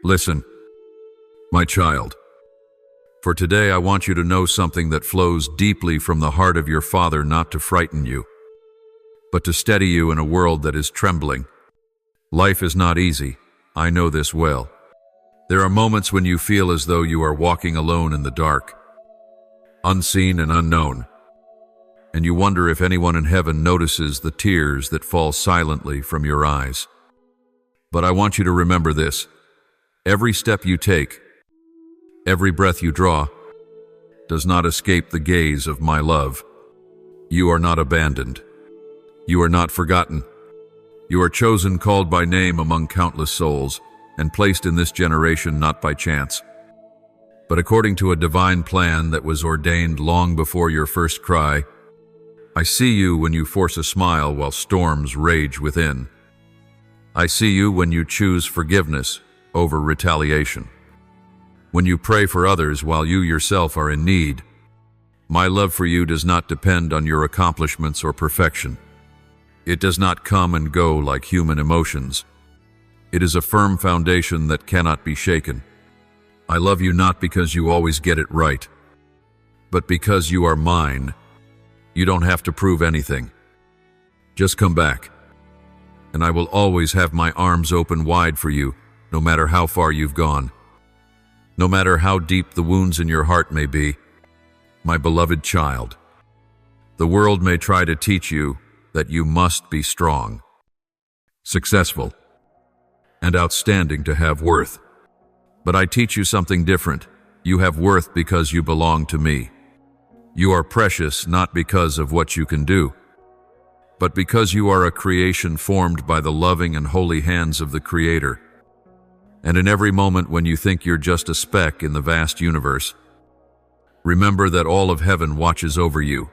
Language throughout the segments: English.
Listen, my child. For today I want you to know something that flows deeply from the heart of your Father, not to frighten you, but to steady you in a world that is trembling. Life is not easy, I know this well. There are moments when you feel as though you are walking alone in the dark, unseen and unknown, and you wonder if anyone in heaven notices the tears that fall silently from your eyes. But I want you to remember this: every step you take, every breath you draw, does not escape the gaze of my love. You are not abandoned. You are not forgotten. You are chosen, called by name among countless souls, and placed in this generation not by chance, but according to a divine plan that was ordained long before your first cry. I see you when you force a smile while storms rage within. I see you when you choose forgiveness over retaliation, when you pray for others while you yourself are in need. My love for you does not depend on your accomplishments or perfection. It does not come and go like human emotions. It is a firm foundation that cannot be shaken. I love you not because you always get it right, but because you are mine. You don't have to prove anything. Just come back, and I will always have my arms open wide for you, no matter how far you've gone, no matter how deep the wounds in your heart may be. My beloved child, the world may try to teach you that you must be strong, successful, and outstanding to have worth. But I teach you something different. You have worth because you belong to me. You are precious not because of what you can do, but because you are a creation formed by the loving and holy hands of the Creator. And in every moment when you think you're just a speck in the vast universe, remember that all of heaven watches over you,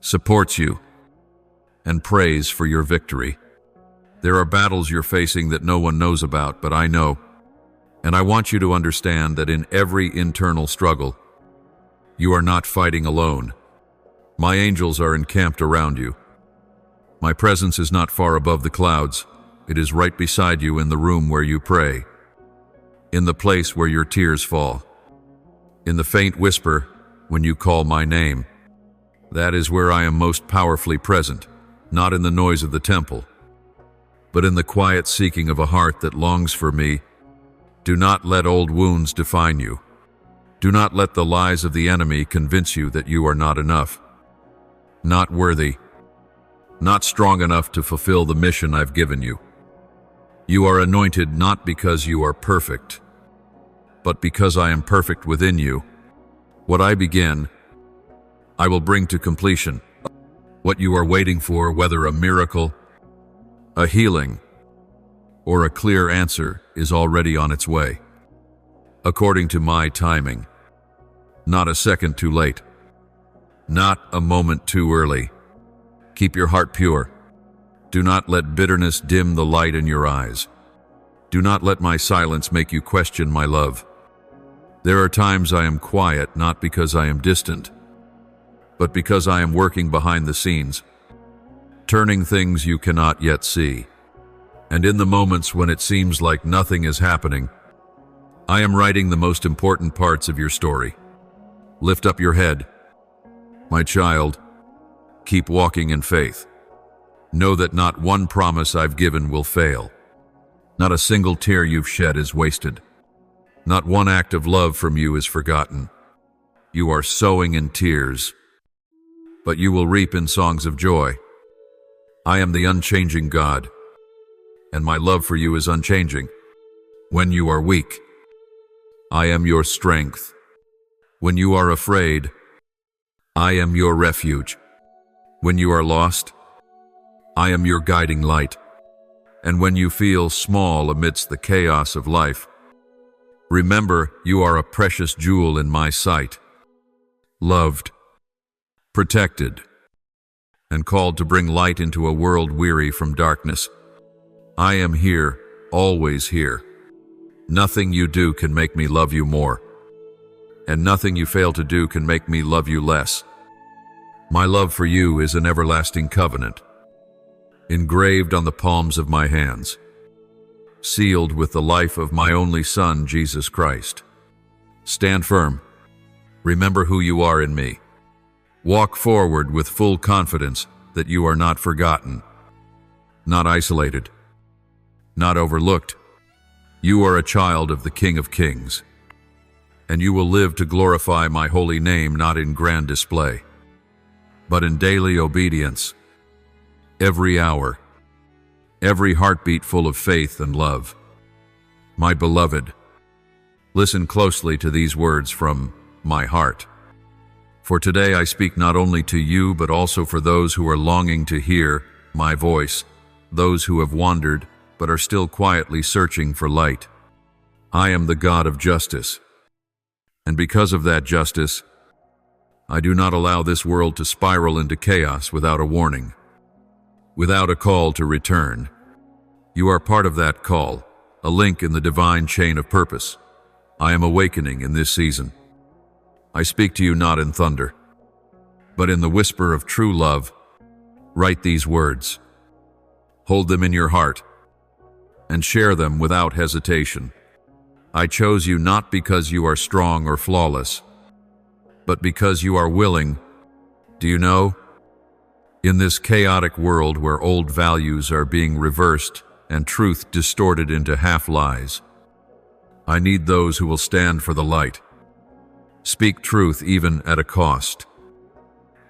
supports you, and prays for your victory. There are battles you're facing that no one knows about, but I know. And I want you to understand that in every internal struggle, you are not fighting alone. My angels are encamped around you. My presence is not far above the clouds. It is right beside you in the room where you pray, in the place where your tears fall, in the faint whisper when you call my name. That is where I am most powerfully present, not in the noise of the temple, but in the quiet seeking of a heart that longs for me. Do not let old wounds define you. Do not let the lies of the enemy convince you that you are not enough, not worthy, not strong enough to fulfill the mission I've given you. You are anointed not because you are perfect, but because I am perfect within you. What I begin, I will bring to completion. What you are waiting for, whether a miracle, a healing, or a clear answer, is already on its way, according to my timing. Not a second too late, not a moment too early. Keep your heart pure. Do not let bitterness dim the light in your eyes. Do not let my silence make you question my love. There are times I am quiet, not because I am distant, but because I am working behind the scenes, turning things you cannot yet see. And in the moments when it seems like nothing is happening, I am writing the most important parts of your story. Lift up your head, my child. Keep walking in faith. Know that not one promise I've given will fail. Not a single tear you've shed is wasted. Not one act of love from you is forgotten. You are sowing in tears, but you will reap in songs of joy. I am the unchanging God, and my love for you is unchanging. When you are weak, I am your strength. When you are afraid, I am your refuge. When you are lost, I am your guiding light. And when you feel small amidst the chaos of life, remember you are a precious jewel in my sight, loved, protected, and called to bring light into a world weary from darkness. I am here, always here. Nothing you do can make me love you more, and nothing you fail to do can make me love you less. My love for you is an everlasting covenant, engraved on the palms of my hands. sealed with the life of my only Son, Jesus Christ. Stand firm. Remember who you are in me. Walk forward with full confidence that you are not forgotten, not isolated, not overlooked. You are a child of the King of Kings, and you will live to glorify my holy name not in grand display, but in daily obedience, every hour, every heartbeat full of faith and love. My beloved, listen closely to these words from my heart. For today I speak not only to you, but also for those who are longing to hear my voice, those who have wandered, but are still quietly searching for light. I am the God of justice, and because of that justice, I do not allow this world to spiral into chaos without a warning, without a call to return. You are part of that call, a link in the divine chain of purpose. I am awakening in this season. I speak to you not in thunder, but in the whisper of true love. Write these words, hold them in your heart, and share them without hesitation. I chose you not because you are strong or flawless, but because you are willing. Do you know? In this chaotic world where old values are being reversed and truth distorted into half-lies, I need those who will stand for the light, speak truth even at a cost,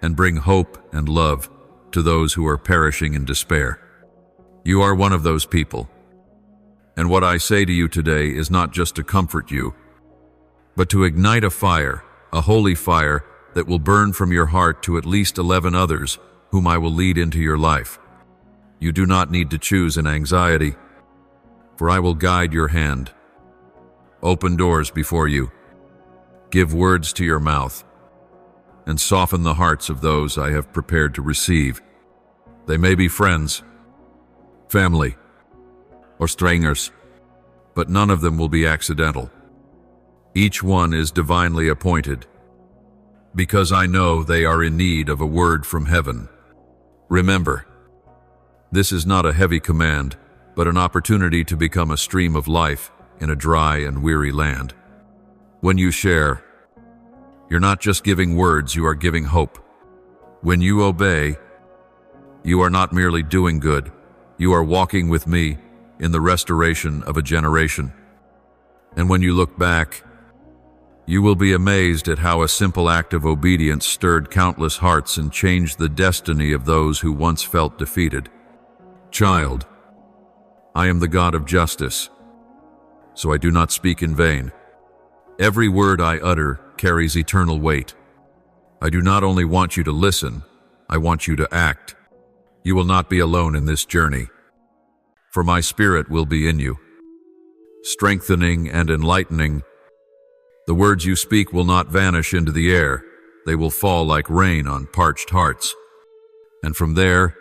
and bring hope and love to those who are perishing in despair. You are one of those people. And what I say to you today is not just to comfort you, but to ignite a fire, a holy fire that will burn from your heart to at least 11 others whom I will lead into your life. You do not need to choose an anxiety, for I will guide your hand, open doors before you, give words to your mouth, and soften the hearts of those I have prepared to receive. They may be friends, family, or strangers, but none of them will be accidental. Each one is divinely appointed, because I know they are in need of a word from heaven. Remember, this is not a heavy command, but an opportunity to become a stream of life in a dry and weary land. When you share, you're not just giving words, you are giving hope. When you obey, you are not merely doing good, you are walking with me in the restoration of a generation. And when you look back, you will be amazed at how a simple act of obedience stirred countless hearts and changed the destiny of those who once felt defeated. Child, I am the God of justice, so I do not speak in vain. Every word I utter carries eternal weight. I do not only want you to listen, I want you to act. You will not be alone in this journey, for my Spirit will be in you, strengthening and enlightening. The words you speak will not vanish into the air. They will fall like rain on parched hearts. And from there,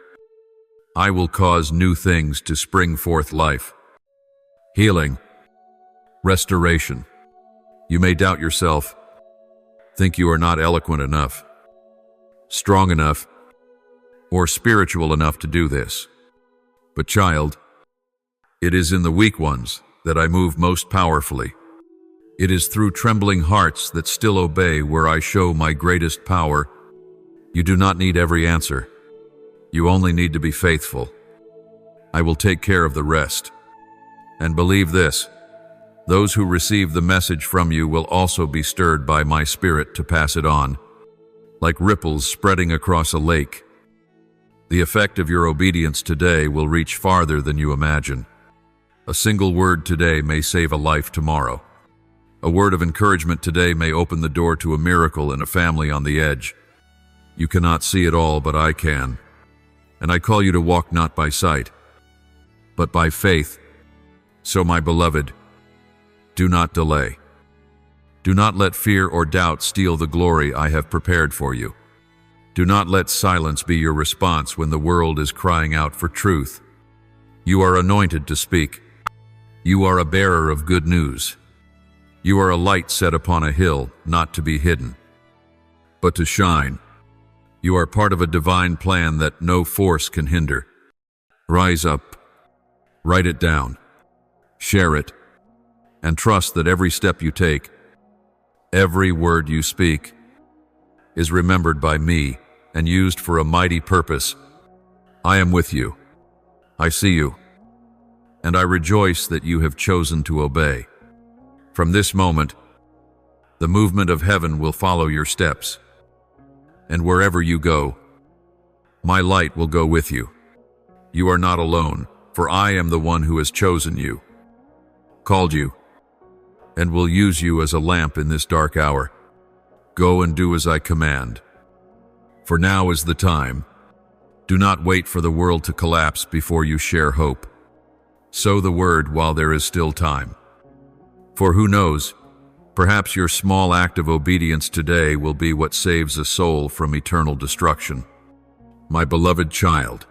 I will cause new things to spring forth: life, healing, restoration. You may doubt yourself, think you are not eloquent enough, strong enough, or spiritual enough to do this. But child, it is in the weak ones that I move most powerfully. It is through trembling hearts that still obey where I show my greatest power. You do not need every answer. You only need to be faithful. I will take care of the rest. And believe this, those who receive the message from you will also be stirred by my Spirit to pass it on, like ripples spreading across a lake. The effect of your obedience today will reach farther than you imagine. A single word today may save a life tomorrow. A word of encouragement today may open the door to a miracle in a family on the edge. You cannot see it all, but I can. And I call you to walk not by sight, but by faith. So, my beloved, do not delay. Do not let fear or doubt steal the glory I have prepared for you. Do not let silence be your response when the world is crying out for truth. You are anointed to speak. You are a bearer of good news. You are a light set upon a hill, not to be hidden, but to shine. You are part of a divine plan that no force can hinder. Rise up. Write it down. Share it, and trust that every step you take, every word you speak, is remembered by me and used for a mighty purpose. I am with you. I see you, and I rejoice that you have chosen to obey. From this moment, the movement of heaven will follow your steps, and wherever you go, my light will go with you. You are not alone, for I am the one who has chosen you, called you, and will use you as a lamp in this dark hour. Go and do as I command. For now is the time. Do not wait for the world to collapse before you share hope. Sow the word while there is still time. For who knows, perhaps your small act of obedience today will be what saves a soul from eternal destruction. My beloved child,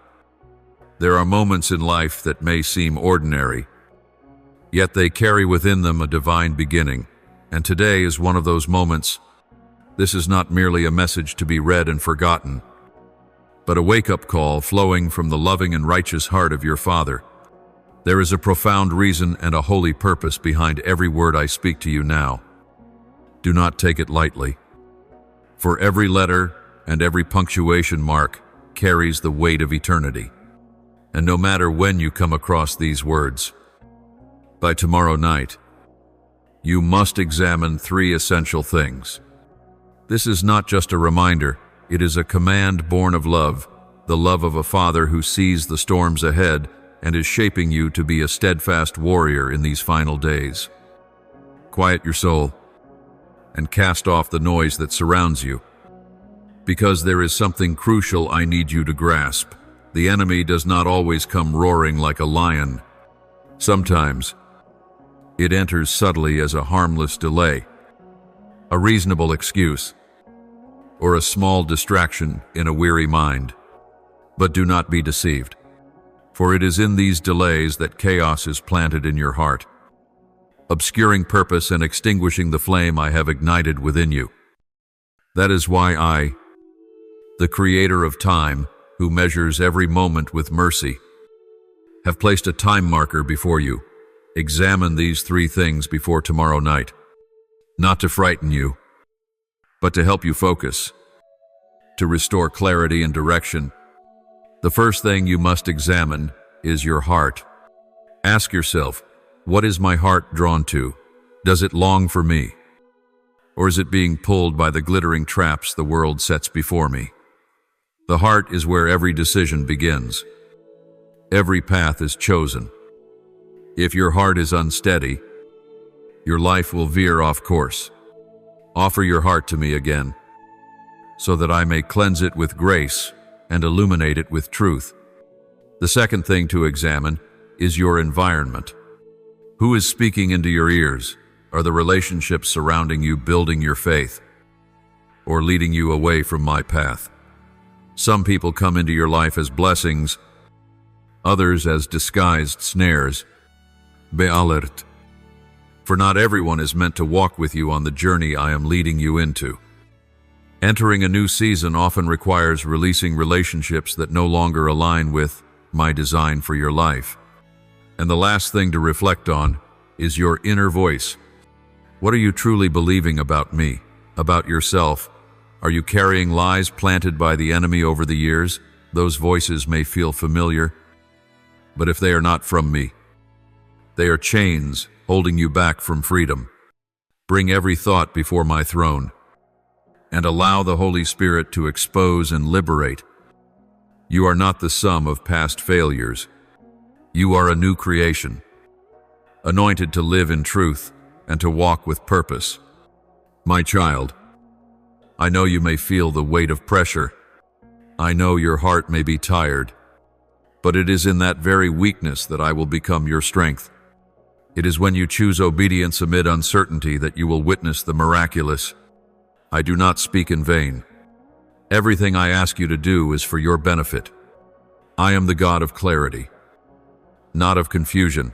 there are moments in life that may seem ordinary, yet they carry within them a divine beginning, and today is one of those moments. This is not merely a message to be read and forgotten, but a wake-up call flowing from the loving and righteous heart of your Father. There is a profound reason and a holy purpose behind every word I speak to you now. Do not take it lightly, for every letter and every punctuation mark carries the weight of eternity. And no matter when you come across these words, by tomorrow night, you must examine 3 essential things. This is not just a reminder, it is a command born of love, the love of a father who sees the storms ahead and is shaping you to be a steadfast warrior in these final days. Quiet your soul and cast off the noise that surrounds you, because there is something crucial I need you to grasp. The enemy does not always come roaring like a lion. Sometimes, it enters subtly as a harmless delay, a reasonable excuse, or a small distraction in a weary mind. But do not be deceived, for it is in these delays that chaos is planted in your heart, obscuring purpose and extinguishing the flame I have ignited within you. That is why I, the Creator of time, who measures every moment with mercy, have placed a time marker before you. Examine these 3 things before tomorrow night, not to frighten you, but to help you focus, to restore clarity and direction. The first thing you must examine is your heart. Ask yourself, what is my heart drawn to? Does it long for me? Or is it being pulled by the glittering traps the world sets before me? The heart is where every decision begins. Every path is chosen. If your heart is unsteady, your life will veer off course. Offer your heart to me again, so that I may cleanse it with grace and illuminate it with truth. The second thing to examine is your environment. Who is speaking into your ears? Are the relationships surrounding you building your faith, or leading you away from my path? Some people come into your life as blessings, others as disguised snares. Be alert, for not everyone is meant to walk with you on the journey I am leading you into. Entering a new season often requires releasing relationships that no longer align with my design for your life. And the last thing to reflect on is your inner voice. What are you truly believing about me, about yourself? Are you carrying lies planted by the enemy over the years? Those voices may feel familiar, but if they are not from me, they are chains holding you back from freedom. Bring every thought before my throne, and allow the Holy Spirit to expose and liberate. You are not the sum of past failures. You are a new creation, anointed to live in truth and to walk with purpose. My child, I know you may feel the weight of pressure. I know your heart may be tired, but it is in that very weakness that I will become your strength. It is when you choose obedience amid uncertainty that you will witness the miraculous. I do not speak in vain. Everything I ask you to do is for your benefit. I am the God of clarity, not of confusion.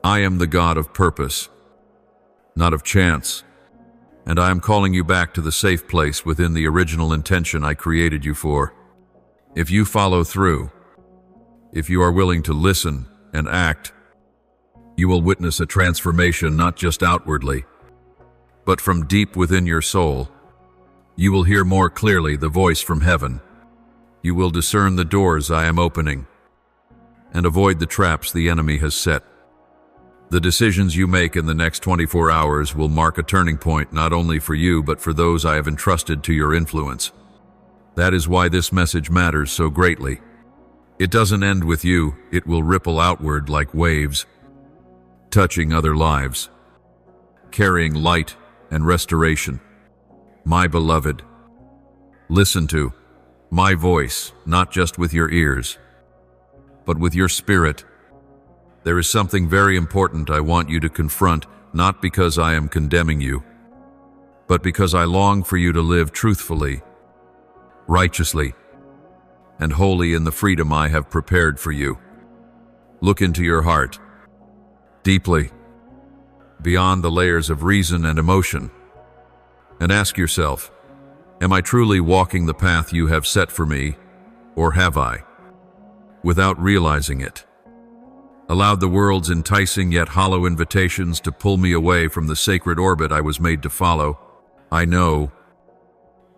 I am the God of purpose, not of chance. And I am calling you back to the safe place within the original intention I created you for. If you follow through, if you are willing to listen and act, You will witness a transformation not just outwardly, but from deep within your soul. You will hear more clearly the voice from heaven. You will discern the doors I am opening and avoid the traps the enemy has set. The decisions you make in the next 24 hours will mark a turning point not only for you but for those I have entrusted to your influence. That is why this message matters so greatly. It doesn't end with you, it will ripple outward like waves, touching other lives, carrying light and restoration. My beloved, listen to my voice, not just with your ears, but with your spirit. There is something very important I want you to confront, not because I am condemning you, but because I long for you to live truthfully, righteously, and wholly in the freedom I have prepared for you. Look into your heart, deeply, beyond the layers of reason and emotion, and ask yourself, am I truly walking the path you have set for me, or have I, without realizing it, allowed the world's enticing yet hollow invitations to pull me away from the sacred orbit I was made to follow? I know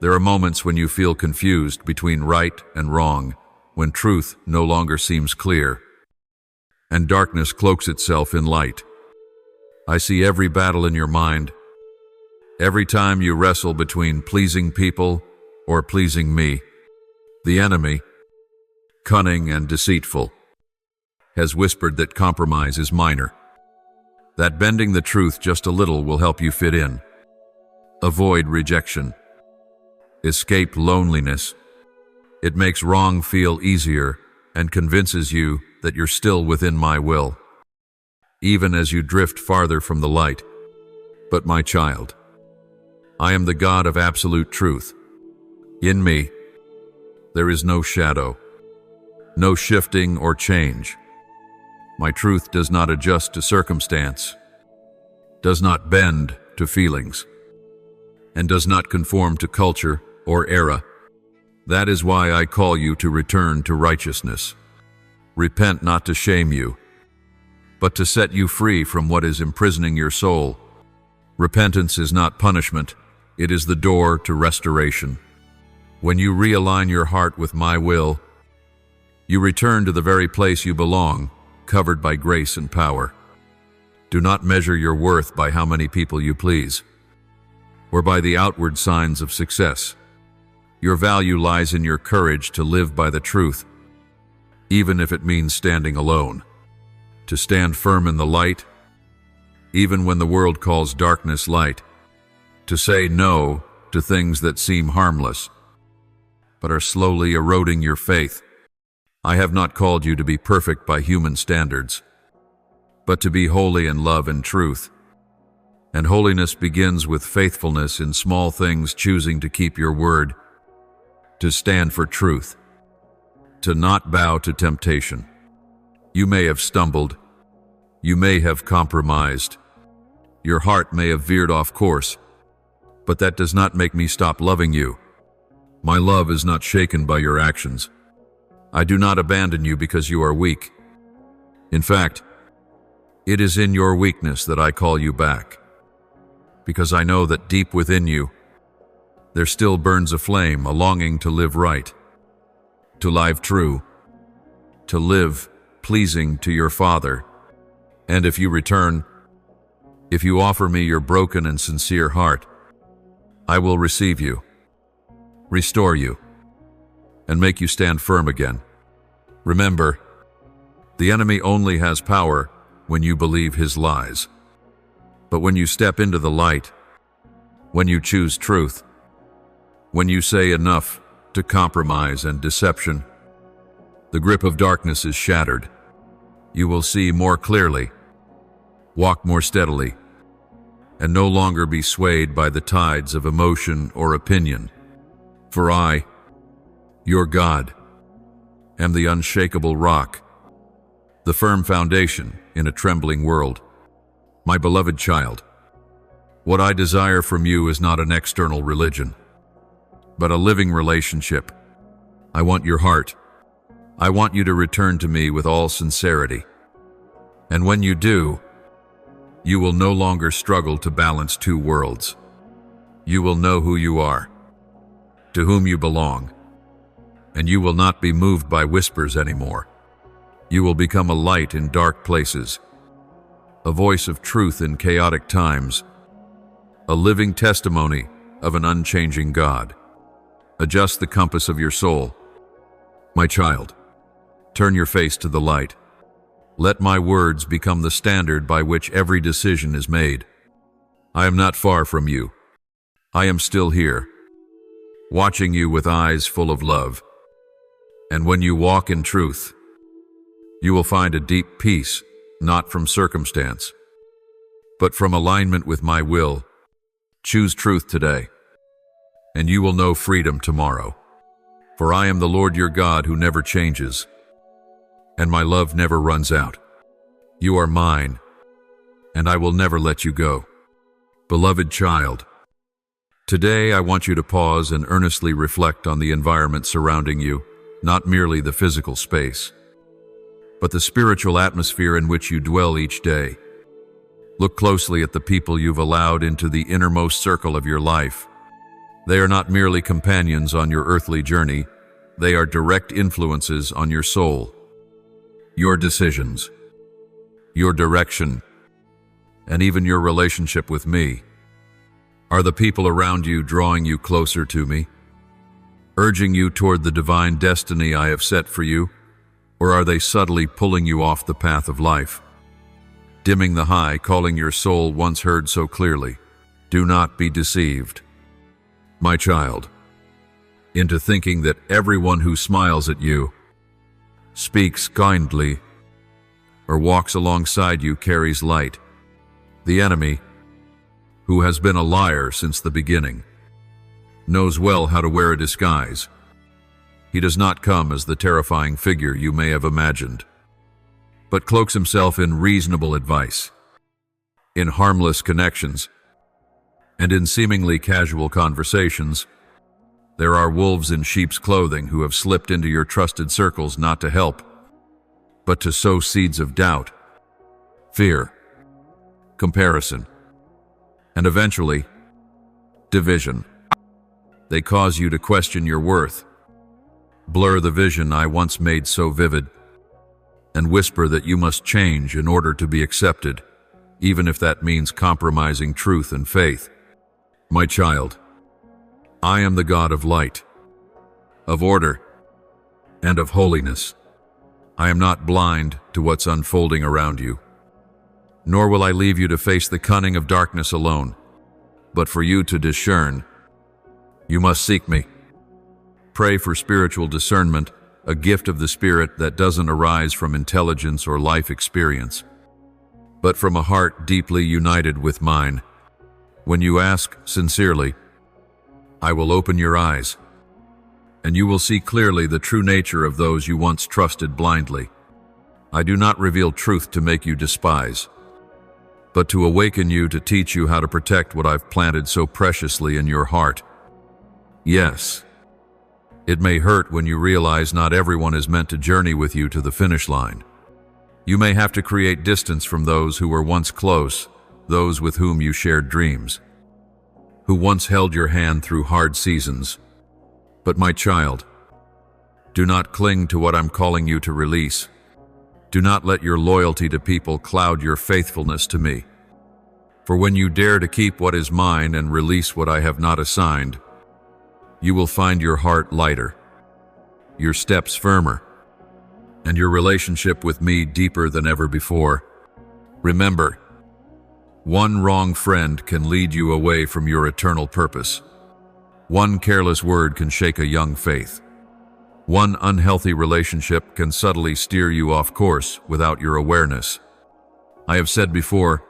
there are moments when you feel confused between right and wrong, when truth no longer seems clear, and darkness cloaks itself in light. I see every battle in your mind, every time you wrestle between pleasing people or pleasing me. The enemy, cunning and deceitful, has whispered that compromise is minor, that bending the truth just a little will help you fit in, avoid rejection, escape loneliness. It makes wrong feel easier and convinces you that you're still within my will, even as you drift farther from the light. But my child, I am the God of absolute truth. In me, there is no shadow, no shifting or change. My truth does not adjust to circumstance, does not bend to feelings, and does not conform to culture or era. That is why I call you to return to righteousness. Repent not to shame you, but to set you free from what is imprisoning your soul. Repentance is not punishment, it is the door to restoration. When you realign your heart with my will, you return to the very place you belong, covered by grace and power. Do not measure your worth by how many people you please, or by the outward signs of success. Your value lies in your courage to live by the truth, even if it means standing alone. To stand firm in the light, even when the world calls darkness light. To say no to things that seem harmless, but are slowly eroding your faith. I have not called you to be perfect by human standards, but to be holy in love and truth. And holiness begins with faithfulness in small things, choosing to keep your word, to stand for truth, to not bow to temptation. You may have stumbled, you may have compromised, your heart may have veered off course, but that does not make me stop loving you. My love is not shaken by your actions. I do not abandon you because you are weak. In fact, it is in your weakness that I call you back, because I know that deep within you, there still burns a flame, a longing to live right, to live true, to live pleasing to your Father. And if you return, if you offer me your broken and sincere heart, I will receive you, restore you, and make you stand firm again. Remember, the enemy only has power when you believe his lies. But when you step into the light, when you choose truth, when you say enough to compromise and deception, the grip of darkness is shattered. You will see more clearly, walk more steadily, and no longer be swayed by the tides of emotion or opinion. For I, your God, am the unshakable rock, the firm foundation in a trembling world. My beloved child, what I desire from you is not an external religion, but a living relationship. I want your heart. I want you to return to me with all sincerity. And when you do, You will no longer struggle to balance two worlds. You will know who you are, to whom you belong, and you will not be moved by whispers anymore. You will become a light in dark places, a voice of truth in chaotic times, a living testimony of an unchanging God. Adjust the compass of your soul. My child, turn your face to the light. Let my words become the standard by which every decision is made. I am not far from you. I am still here, watching you with eyes full of love. And when you walk in truth, you will find a deep peace, not from circumstance, but from alignment with my will. Choose truth today, and you will know freedom tomorrow. For I am the Lord your God who never changes, and my love never runs out. You are mine, and I will never let you go. Beloved child, today I want you to pause and earnestly reflect on the environment surrounding you, not merely the physical space, but the spiritual atmosphere in which you dwell each day. Look closely at the people you've allowed into the innermost circle of your life. They are not merely companions on your earthly journey, they are direct influences on your soul. Your decisions, your direction, and even your relationship with me. Are the people around you drawing you closer to me, urging you toward the divine destiny I have set for you? Or are they subtly pulling you off the path of life, dimming the high calling your soul once heard so clearly? Do not be deceived, my child, into thinking that everyone who smiles at you, speaks kindly, or walks alongside you carries light. The enemy, who has been a liar since the beginning, knows well how to wear a disguise. He does not come as the terrifying figure you may have imagined, but cloaks himself in reasonable advice, in harmless connections, and in seemingly casual conversations. There are wolves in sheep's clothing who have slipped into your trusted circles not to help, but to sow seeds of doubt, fear, comparison, and eventually, division. They cause you to question your worth, blur the vision I once made so vivid, and whisper that you must change in order to be accepted, even if that means compromising truth and faith. My child, I am the God of light, of order, and of holiness. I am not blind to what's unfolding around you, nor will I leave you to face the cunning of darkness alone. But for you to discern, you must seek me. Pray for spiritual discernment, a gift of the Spirit that doesn't arise from intelligence or life experience, but from a heart deeply united with mine. When you ask sincerely, I will open your eyes, and you will see clearly the true nature of those you once trusted blindly. I do not reveal truth to make you despise, but to awaken you to teach you how to protect what I've planted so preciously in your heart. Yes, it may hurt when you realize not everyone is meant to journey with you to the finish line. You may have to create distance from those who were once close, those with whom you shared dreams, who once held your hand through hard seasons. But my child, do not cling to what I'm calling you to release. Do not let your loyalty to people cloud your faithfulness to me. For when you dare to keep what is mine and release what I have not assigned, you will find your heart lighter, your steps firmer, and your relationship with me deeper than ever before. Remember, one wrong friend can lead you away from your eternal purpose. One careless word can shake a young faith. One unhealthy relationship can subtly steer you off course without your awareness. I have said before,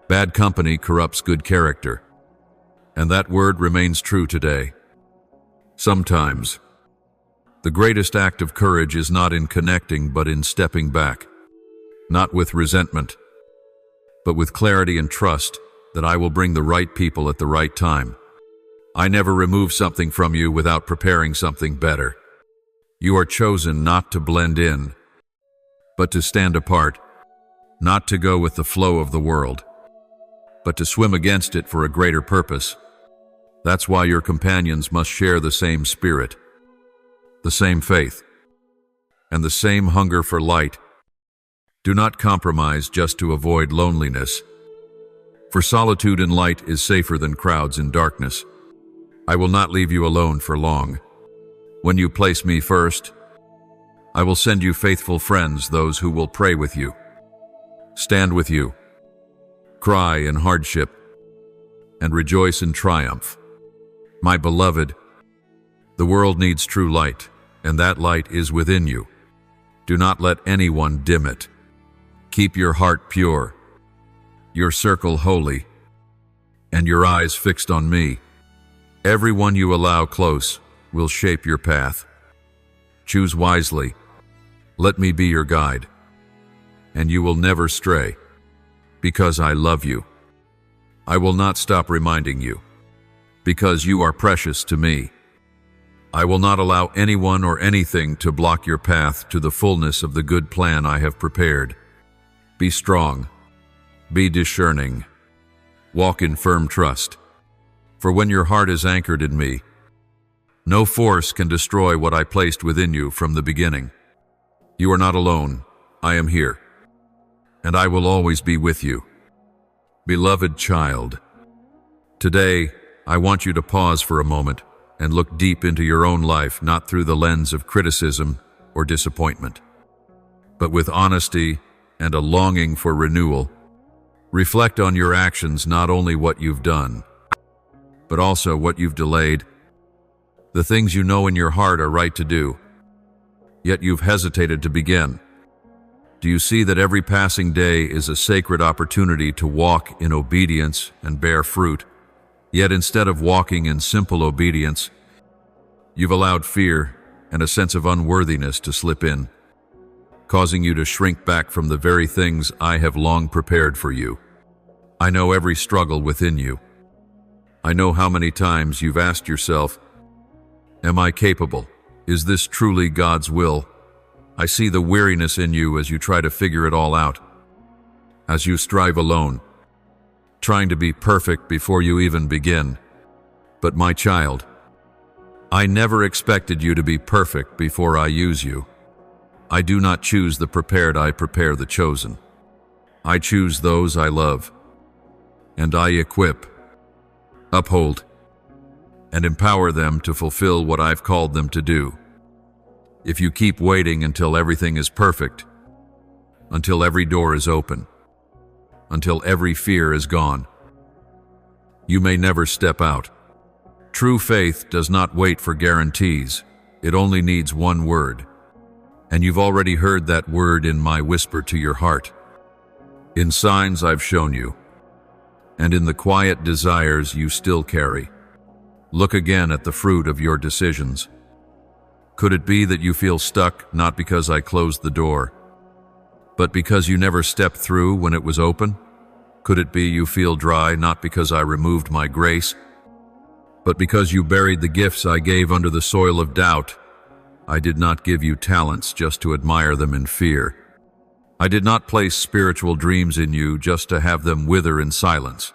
bad company corrupts good character, and that word remains true today. Sometimes, the greatest act of courage is not in connecting but in stepping back, not with resentment, but with clarity and trust that I will bring the right people at the right time. I never remove something from you without preparing something better. You are chosen not to blend in, but to stand apart, not to go with the flow of the world, but to swim against it for a greater purpose. That's why your companions must share the same spirit, the same faith, and the same hunger for light. Do not compromise just to avoid loneliness, for solitude in light is safer than crowds in darkness. I will not leave you alone for long. When you place me first, I will send you faithful friends, those who will pray with you, stand with you, cry in hardship, and rejoice in triumph. My beloved, the world needs true light, and that light is within you. Do not let anyone dim it. Keep your heart pure, your circle holy, and your eyes fixed on me. Everyone you allow close will shape your path. Choose wisely. Let me be your guide, and you will never stray, because I love you. I will not stop reminding you, because you are precious to me. I will not allow anyone or anything to block your path to the fullness of the good plan I have prepared. Be strong, be discerning, walk in firm trust. For when your heart is anchored in me, no force can destroy what I placed within you from the beginning. You are not alone. I am here, and I will always be with you. Beloved child, today I want you to pause for a moment and look deep into your own life, not through the lens of criticism or disappointment, but with honesty and a longing for renewal. Reflect on your actions, not only what you've done, but also what you've delayed. The things you know in your heart are right to do, yet you've hesitated to begin. Do you see that every passing day is a sacred opportunity to walk in obedience and bear fruit? Yet instead of walking in simple obedience, you've allowed fear and a sense of unworthiness to slip in, causing you to shrink back from the very things I have long prepared for you. I know every struggle within you. I know how many times you've asked yourself, am I capable? Is this truly God's will? I see the weariness in you as you try to figure it all out, as you strive alone, trying to be perfect before you even begin. But my child, I never expected you to be perfect before I use you. I do not choose the prepared, I prepare the chosen. I choose those I love, and I equip, uphold, and empower them to fulfill what I've called them to do. If you keep waiting until everything is perfect, until every door is open, until every fear is gone, you may never step out. True faith does not wait for guarantees. It only needs one word. And you've already heard that word in my whisper to your heart, in signs I've shown you, and in the quiet desires you still carry. Look again at the fruit of your decisions. Could it be that you feel stuck, not because I closed the door, but because you never stepped through when it was open? Could it be you feel dry, not because I removed my grace, but because you buried the gifts I gave under the soil of doubt? I did not give you talents just to admire them in fear. I did not place spiritual dreams in you just to have them wither in silence.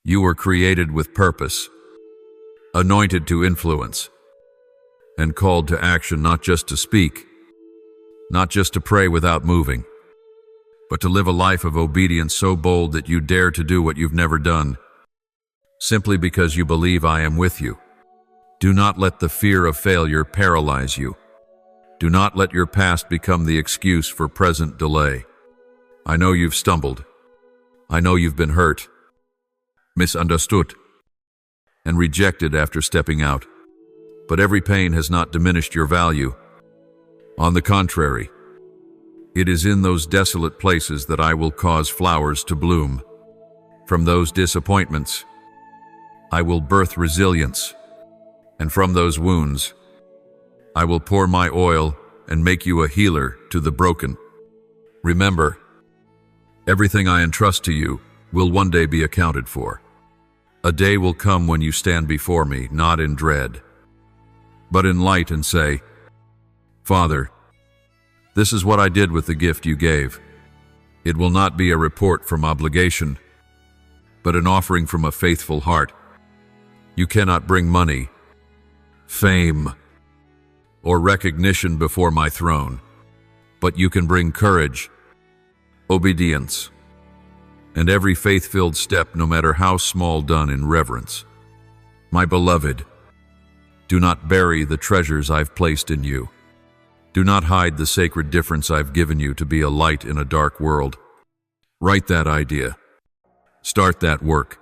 You were created with purpose, anointed to influence, and called to action, not just to speak, not just to pray without moving, but to live a life of obedience so bold that you dare to do what you've never done, simply because you believe I am with you. Do not let the fear of failure paralyze you. Do not let your past become the excuse for present delay. I know you've stumbled. I know you've been hurt, misunderstood, and rejected after stepping out. But every pain has not diminished your value. On the contrary, it is in those desolate places that I will cause flowers to bloom. From those disappointments, I will birth resilience. And from those wounds, I will pour my oil and make you a healer to the broken. Remember, everything I entrust to you will one day be accounted for. A day will come when you stand before me, not in dread, but in light, and say, Father, this is what I did with the gift you gave. It will not be a report from obligation, but an offering from a faithful heart. You cannot bring money, fame, or recognition before my throne, but you can bring courage, obedience, and every faith-filled step, no matter how small, done in reverence. My beloved, do not bury the treasures I've placed in you. Do not hide the sacred difference I've given you to be a light in a dark world. Write that idea. Start that work.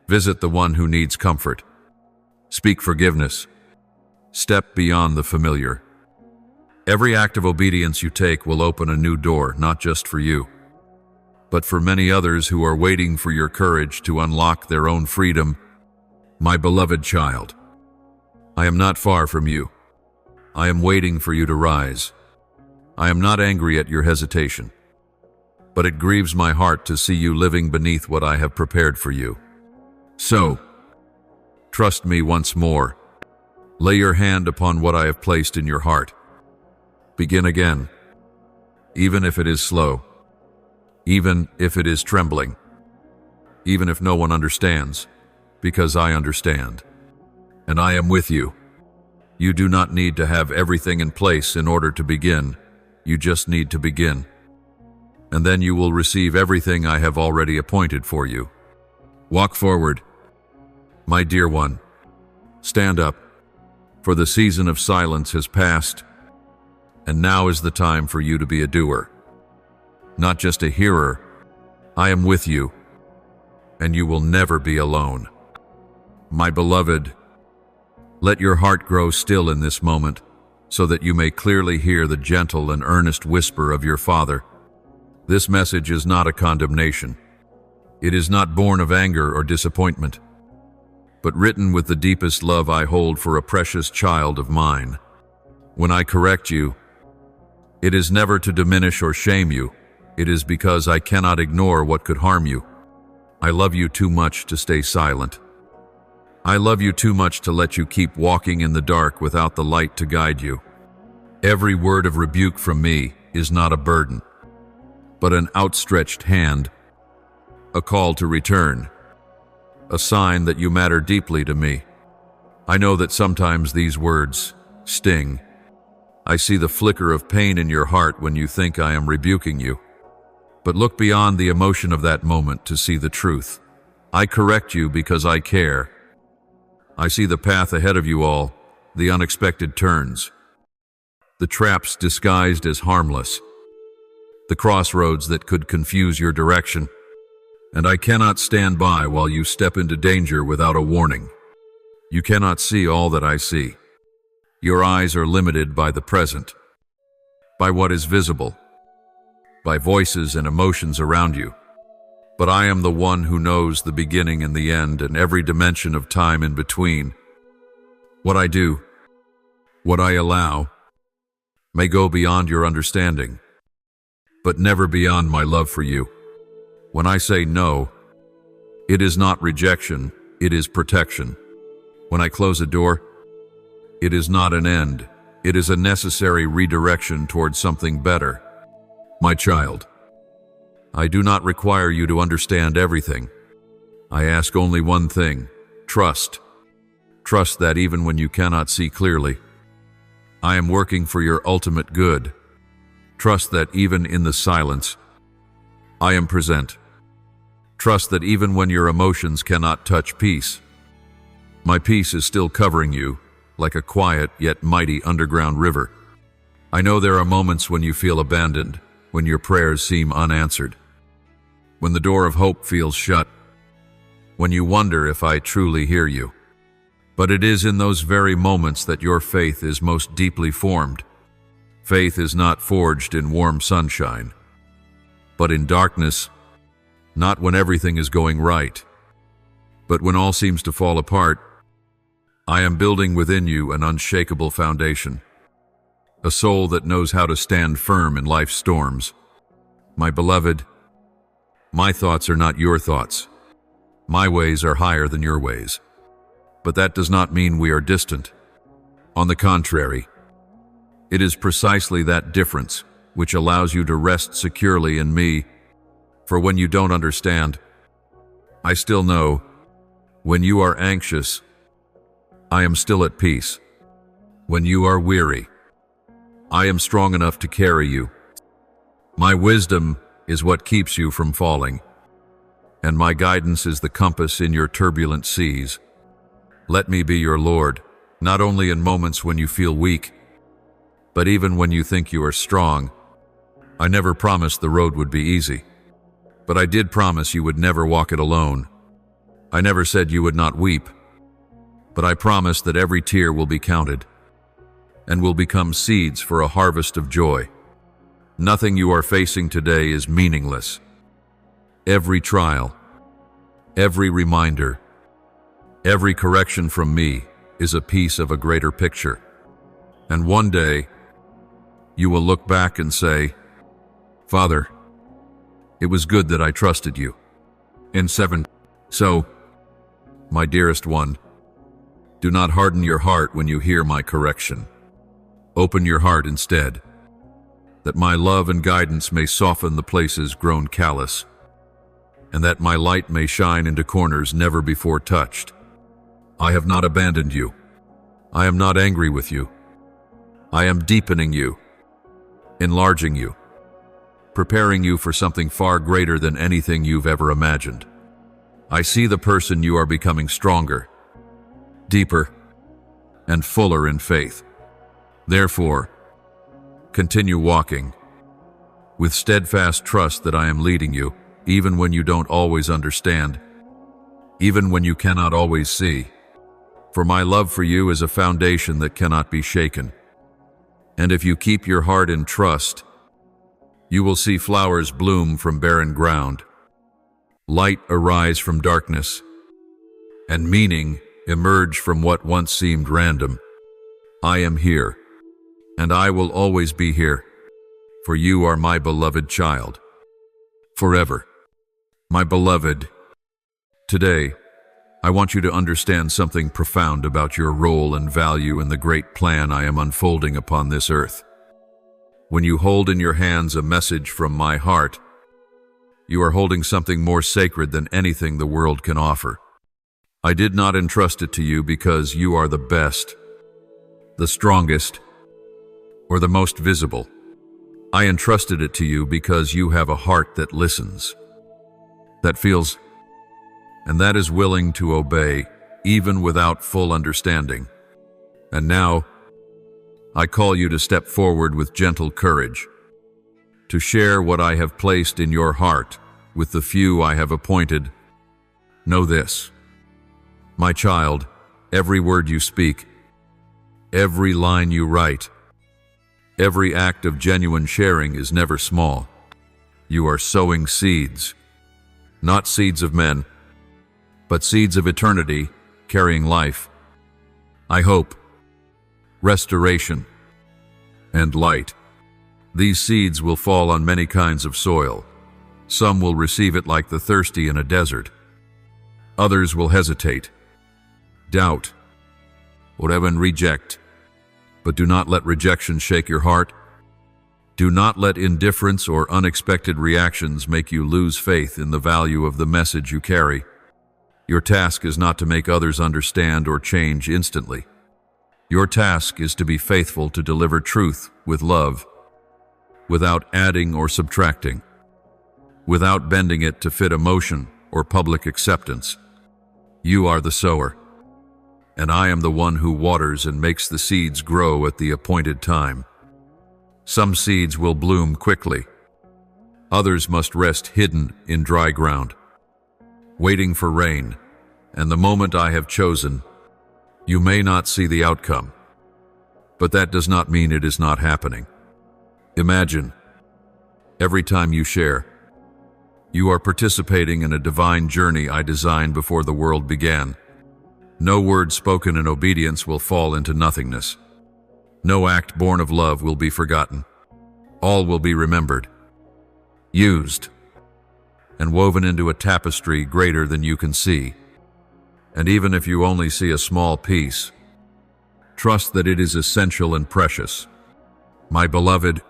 Visit the one who needs comfort. Speak forgiveness. Step beyond the familiar. Every act of obedience you take will open a new door, not just for you, but for many others who are waiting for your courage to unlock their own freedom. My beloved child, I am not far from you. I am waiting for you to rise. I am not angry at your hesitation, but it grieves my heart to see you living beneath what I have prepared for you. So, trust me once more. Lay your hand upon what I have placed in your heart. Begin again, even if it is slow, even if it is trembling, even if no one understands, because I understand, and I am with you. You do not need to have everything in place in order to begin. You just need to begin. And then you will receive everything I have already appointed for you. Walk forward, my dear one. Stand up, for the season of silence has passed, and now is the time for you to be a doer, not just a hearer. I am with you, and you will never be alone. My beloved, let your heart grow still in this moment, so that you may clearly hear the gentle and earnest whisper of your Father. This message is not a condemnation. It is not born of anger or disappointment, but written with the deepest love I hold for a precious child of mine. When I correct you, it is never to diminish or shame you. It is because I cannot ignore what could harm you. I love you too much to stay silent. I love you too much to let you keep walking in the dark without the light to guide you. Every word of rebuke from me is not a burden, but an outstretched hand, a call to return, a sign that you matter deeply to me. I know that sometimes these words sting. I see the flicker of pain in your heart when you think I am rebuking you. But look beyond the emotion of that moment to see the truth. I correct you because I care. I see the path ahead of you all, the unexpected turns, the traps disguised as harmless, the crossroads that could confuse your direction. And I cannot stand by while you step into danger without a warning. You cannot see all that I see. Your eyes are limited by the present, by what is visible, by voices and emotions around you. But I am the one who knows the beginning and the end and every dimension of time in between. What I do, what I allow, may go beyond your understanding, but never beyond my love for you. When I say no, it is not rejection, it is protection. When I close a door, it is not an end, it is a necessary redirection towards something better. My child, I do not require you to understand everything. I ask only one thing: trust. Trust that even when you cannot see clearly, I am working for your ultimate good. Trust that even in the silence, I am present. Trust that even when your emotions cannot touch peace, my peace is still covering you like a quiet yet mighty underground river. I know there are moments when you feel abandoned, when your prayers seem unanswered, when the door of hope feels shut, when you wonder if I truly hear you. But it is in those very moments that your faith is most deeply formed. Faith is not forged in warm sunshine, but in darkness, not when everything is going right, but when all seems to fall apart. I am building within you an unshakable foundation, a soul that knows how to stand firm in life's storms. My beloved, my thoughts are not your thoughts. My ways are higher than your ways. But that does not mean we are distant. On the contrary, it is precisely that difference which allows you to rest securely in me For when you don't understand, I still know. When you are anxious, I am still at peace. When you are weary, I am strong enough to carry you. My wisdom is what keeps you from falling, and my guidance is the compass in your turbulent seas. Let me be your Lord, not only in moments when you feel weak, but even when you think you are strong. I never promised the road would be easy, but I did promise you would never walk it alone. I never said you would not weep, but I promised that every tear will be counted and will become seeds for a harvest of joy. Nothing you are facing today is meaningless. Every trial, every reminder, every correction from me is a piece of a greater picture. And one day, you will look back and say, Father, it was good that I trusted you. So, my dearest one, do not harden your heart when you hear my correction. Open your heart instead, that my love and guidance may soften the places grown callous, and that my light may shine into corners never before touched. I have not abandoned you. I am not angry with you. I am deepening you, enlarging you, preparing you for something far greater than anything you've ever imagined. I see the person you are becoming stronger, deeper, and fuller in faith. Therefore, continue walking with steadfast trust that I am leading you, even when you don't always understand, even when you cannot always see. For my love for you is a foundation that cannot be shaken. And if you keep your heart in trust, you will see flowers bloom from barren ground, light arise from darkness, and meaning emerge from what once seemed random. I am here, and I will always be here, for you are my beloved child. Forever. My beloved, today, I want you to understand something profound about your role and value in the great plan I am unfolding upon this earth. When you hold in your hands a message from my heart, you are holding something more sacred than anything the world can offer. I did not entrust it to you because you are the best, the strongest, or the most visible. I entrusted it to you because you have a heart that listens, that feels, and that is willing to obey, even without full understanding. And now, I call you to step forward with gentle courage, to share what I have placed in your heart with the few I have appointed. Know this, my child, every word you speak, every line you write, every act of genuine sharing is never small. You are sowing seeds, not seeds of men, but seeds of eternity, carrying life. I hope, restoration, and light. These seeds will fall on many kinds of soil. Some will receive it like the thirsty in a desert. Others will hesitate, doubt, or even reject. But do not let rejection shake your heart. Do not let indifference or unexpected reactions make you lose faith in the value of the message you carry. Your task is not to make others understand or change instantly. Your task is to be faithful to deliver truth with love, without adding or subtracting, without bending it to fit emotion or public acceptance. You are the sower, and I am the one who waters and makes the seeds grow at the appointed time. Some seeds will bloom quickly. Others must rest hidden in dry ground, waiting for rain, and the moment I have chosen. You may not see the outcome, but that does not mean it is not happening. Imagine, every time you share, you are participating in a divine journey I designed before the world began. No word spoken in obedience will fall into nothingness. No act born of love will be forgotten. All will be remembered, used, and woven into a tapestry greater than you can see. And even if you only see a small piece, trust that it is essential and precious. My beloved,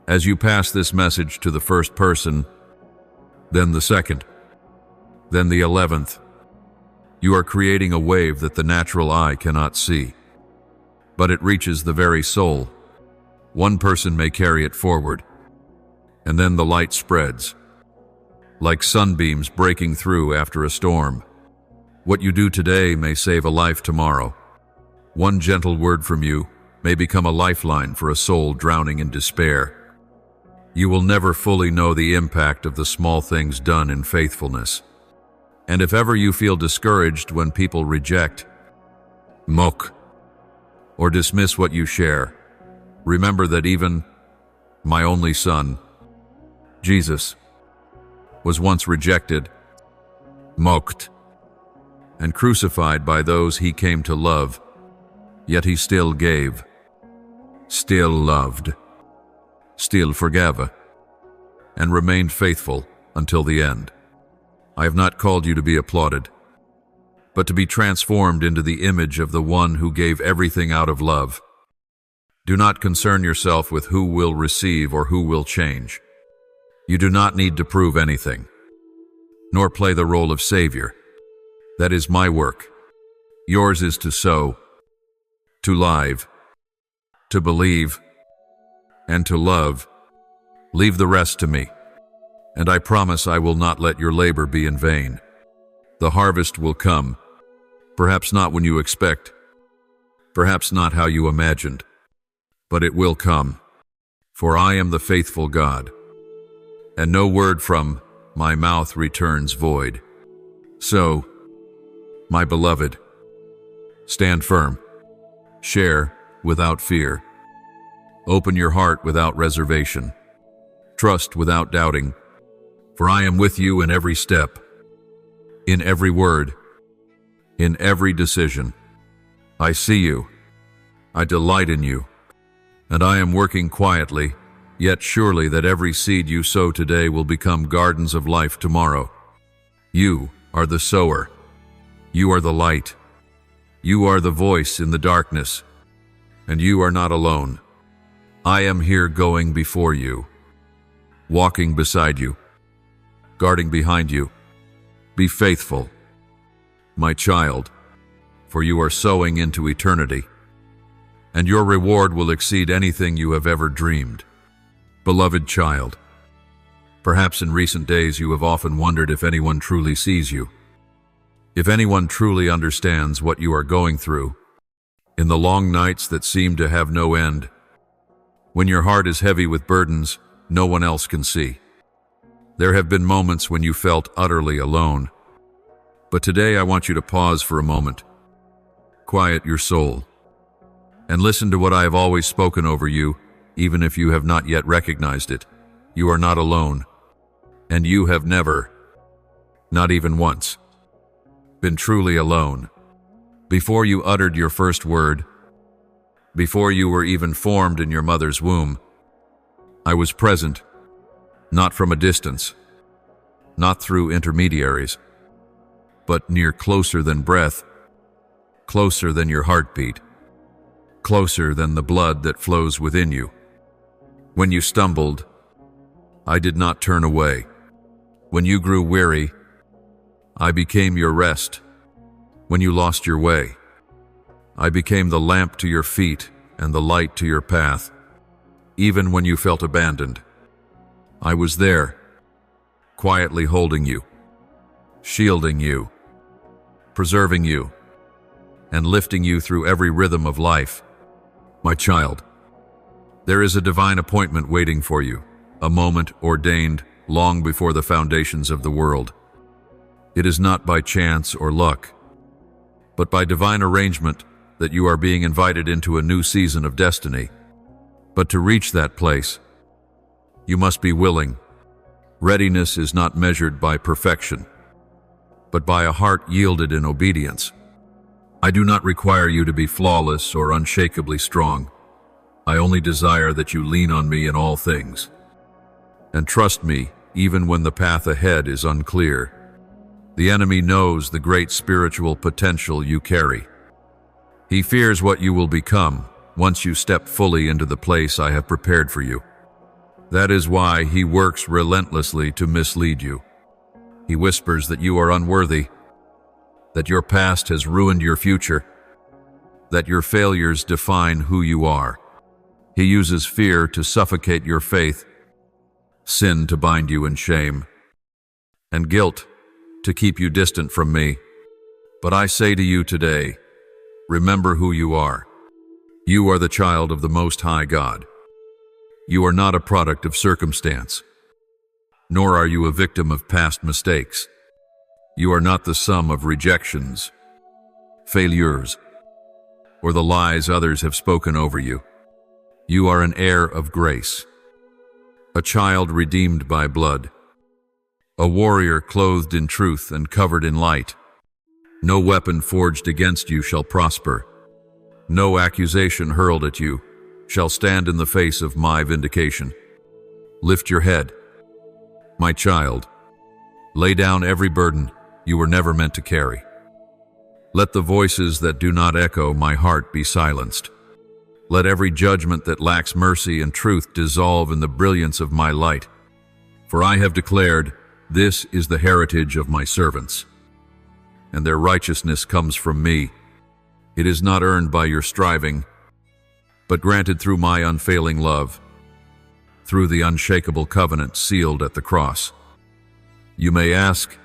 as you pass this message to the first person, then the second, then the 11th. You are creating a wave that the natural eye cannot see, but it reaches the very soul. One person may carry it forward, and then the light spreads, like sunbeams breaking through after a storm. What you do today may save a life tomorrow. One gentle word from you may become a lifeline for a soul drowning in despair. You will never fully know the impact of the small things done in faithfulness. And if ever you feel discouraged when people reject, mock, or dismiss what you share, remember that even my only son, Jesus, was once rejected, mocked, and crucified by those he came to love, yet he still gave, still loved, still forgave, and remained faithful until the end. I have not called you to be applauded, but to be transformed into the image of the one who gave everything out of love. Do not concern yourself with who will receive or who will change. You do not need to prove anything, nor play the role of savior. That is my work. Yours is to sow, to live, to believe, and to love. Leave the rest to me, and I promise I will not let your labor be in vain. The harvest will come, perhaps not when you expect, perhaps not how you imagined, but it will come, for I am the faithful God, and no word from my mouth returns void. So, my beloved, stand firm, share without fear, open your heart without reservation, trust without doubting, for I am with you in every step, in every word, in every decision. I see you, I delight in you, and I am working quietly, yet surely that every seed you sow today will become gardens of life tomorrow. You are the sower. You are the light. You are the voice in the darkness, and you are not alone. I am here going before you, walking beside you, guarding behind you. Be faithful, my child, for you are sowing into eternity, and your reward will exceed anything you have ever dreamed. Beloved child, perhaps in recent days you have often wondered if anyone truly sees you, if anyone truly understands what you are going through, in the long nights that seem to have no end. When your heart is heavy with burdens no one else can see. There have been moments when you felt utterly alone. But today I want you to pause for a moment, quiet your soul, and listen to what I have always spoken over you, even if you have not yet recognized it. You are not alone, and you have never, not even once, been truly alone. Before you uttered your first word, before you were even formed in your mother's womb, I was present, not from a distance, not through intermediaries, but near, closer than breath, closer than your heartbeat, closer than the blood that flows within you. When you stumbled, I did not turn away. When you grew weary, I became your rest. When you lost your way, I became the lamp to your feet and the light to your path. Even when you felt abandoned, I was there, quietly holding you, shielding you, preserving you, and lifting you through every rhythm of life. My child, there is a divine appointment waiting for you, a moment ordained long before the foundations of the world. It is not by chance or luck, but by divine arrangement that you are being invited into a new season of destiny. But to reach that place, you must be willing. Readiness is not measured by perfection, but by a heart yielded in obedience. I do not require you to be flawless or unshakably strong. I only desire that you lean on me in all things, and trust me even when the path ahead is unclear. The enemy knows the great spiritual potential you carry. He fears what you will become once you step fully into the place I have prepared for you. That is why he works relentlessly to mislead you, He whispers that you are unworthy, that your past has ruined your future, that your failures define who you are. He uses fear to suffocate your faith, sin to bind you in shame, and guilt to keep you distant from me. But I say to you today, remember who you are. You are the child of the Most High God. You are not a product of circumstance, nor are you a victim of past mistakes. You are not the sum of rejections, failures, or the lies others have spoken over you. You are an heir of grace, a child redeemed by blood, a warrior clothed in truth and covered in light. No weapon forged against you shall prosper. No accusation hurled at you shall stand in the face of my vindication. Lift your head, my child. Lay down every burden you were never meant to carry. Let the voices that do not echo my heart be silenced. Let every judgment that lacks mercy and truth dissolve in the brilliance of my light. For I have declared, this is the heritage of my servants, and their righteousness comes from me. It is not earned by your striving, but granted through my unfailing love, through the unshakable covenant sealed at the cross. You may ask,